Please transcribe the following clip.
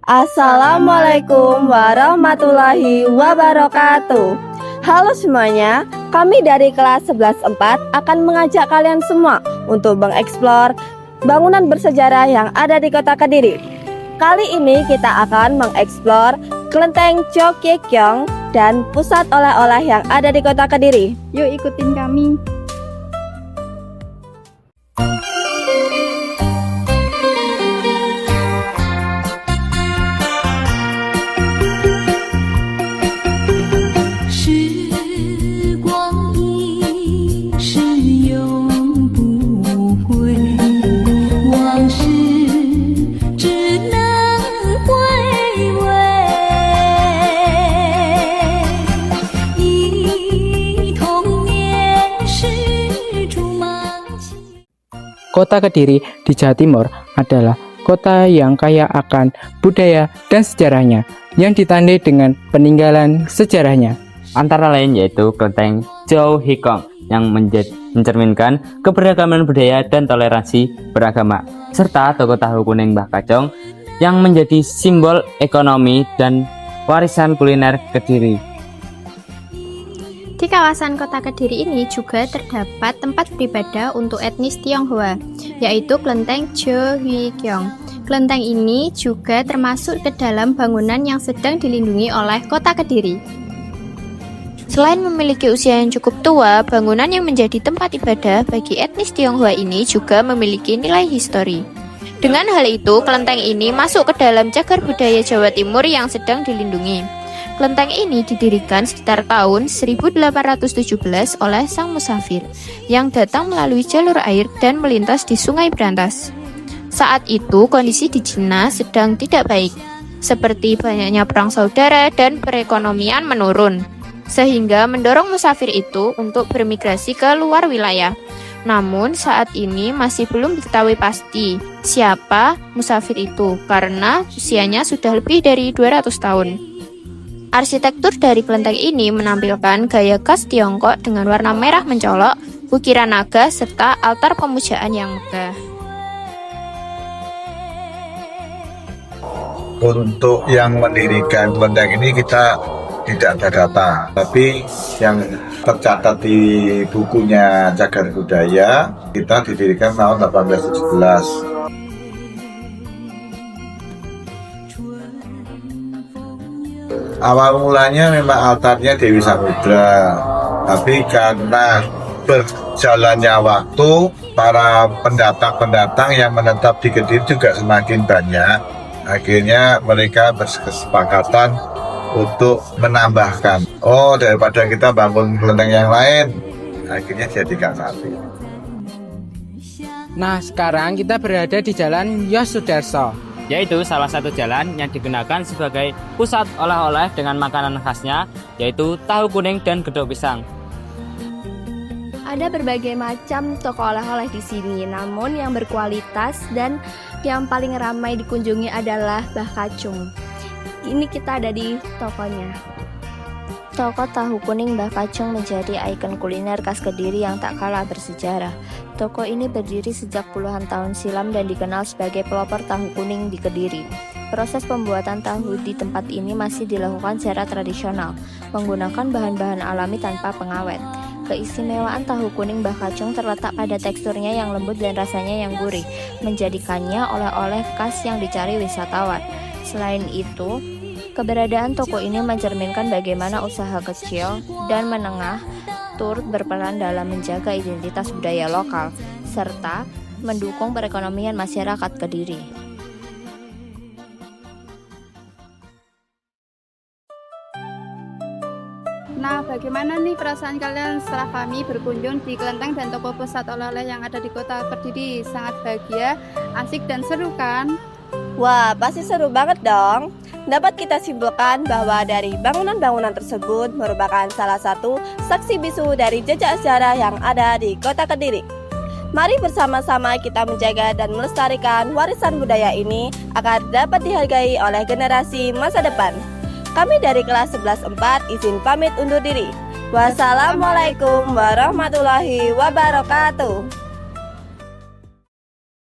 Assalamualaikum warahmatullahi wabarakatuh. Halo semuanya, kami dari kelas 11-4 akan mengajak kalian semua untuk mengeksplor bangunan bersejarah yang ada di kota Kediri. Kali ini kita akan mengeksplor Kelenteng Chokyekyong dan pusat oleh-oleh yang ada di kota Kediri. Yuk ikutin kami. Kota Kediri di Jawa Timur adalah kota yang kaya akan budaya dan sejarahnya yang ditandai dengan peninggalan sejarahnya. Antara lain yaitu Kelenteng Chokyekyong yang mencerminkan keberagaman budaya dan toleransi beragama, serta toko tahu kuning Mbah Kacung yang menjadi simbol ekonomi dan warisan kuliner Kediri. Di kawasan kota Kediri ini juga terdapat tempat beribadah untuk etnis Tionghoa, yaitu Kelenteng Chokyekyong. Kelenteng ini juga termasuk ke dalam bangunan yang sedang dilindungi oleh kota Kediri. Selain memiliki usia yang cukup tua, bangunan yang menjadi tempat ibadah bagi etnis Tionghoa ini juga memiliki nilai histori. Dengan hal itu, kelenteng ini masuk ke dalam cagar budaya Jawa Timur yang sedang dilindungi. Kelenteng ini didirikan sekitar tahun 1817 oleh sang musafir yang datang melalui jalur air dan melintas di Sungai Brantas. Saat itu kondisi di Cina sedang tidak baik, seperti banyaknya perang saudara dan perekonomian menurun, sehingga mendorong musafir itu untuk bermigrasi ke luar wilayah. Namun saat ini masih belum diketahui pasti siapa musafir itu karena usianya sudah lebih dari 200 tahun. Arsitektur dari kelenteng ini menampilkan gaya khas Tiongkok dengan warna merah mencolok, ukiran naga, serta altar pemujaan yang megah. Untuk yang mendirikan kelenteng ini kita tidak ada data, tapi yang tercatat di bukunya Cagar Budaya kita didirikan tahun 1817. Awal mulanya memang altarnya Dewi Samudra, tapi karena berjalannya waktu, para pendatang-pendatang yang menetap di Kediri juga semakin banyak. Akhirnya mereka berkesepakatan untuk menambahkan, daripada kita bangun kelenteng yang lain, akhirnya jadikan satu. Nah, sekarang kita berada di Jalan Yosudarso, Yaitu salah satu jalan yang digunakan sebagai pusat oleh-oleh dengan makanan khasnya, yaitu tahu kuning dan gedok pisang. Ada berbagai macam toko oleh-oleh di sini, namun yang berkualitas dan yang paling ramai dikunjungi adalah Mbah Kacung. Ini kita ada di tokonya. Toko tahu kuning Mbah Kacung menjadi ikon kuliner khas Kediri yang tak kalah bersejarah. Toko ini berdiri sejak puluhan tahun silam dan dikenal sebagai pelopor tahu kuning di Kediri. Proses pembuatan tahu di tempat ini masih dilakukan secara tradisional, menggunakan bahan-bahan alami tanpa pengawet. Keistimewaan tahu kuning Mbah Kacung terletak pada teksturnya yang lembut dan rasanya yang gurih, menjadikannya oleh-oleh khas yang dicari wisatawan. Selain itu, keberadaan toko ini mencerminkan bagaimana usaha kecil dan menengah turut berperan dalam menjaga identitas budaya lokal, serta mendukung perekonomian masyarakat Kediri. Nah, bagaimana nih perasaan kalian setelah kami berkunjung di kelenteng dan toko pusat oleh-oleh yang ada di kota Kediri? Sangat bahagia, asik dan seru kan? Wah, pasti seru banget dong. Dapat kita simpulkan bahwa dari bangunan-bangunan tersebut merupakan salah satu saksi bisu dari jejak sejarah yang ada di kota Kediri. Mari bersama-sama kita menjaga dan melestarikan warisan budaya ini agar dapat dihargai oleh generasi masa depan. Kami dari kelas 11-4 izin pamit undur diri. Wassalamualaikum warahmatullahi wabarakatuh.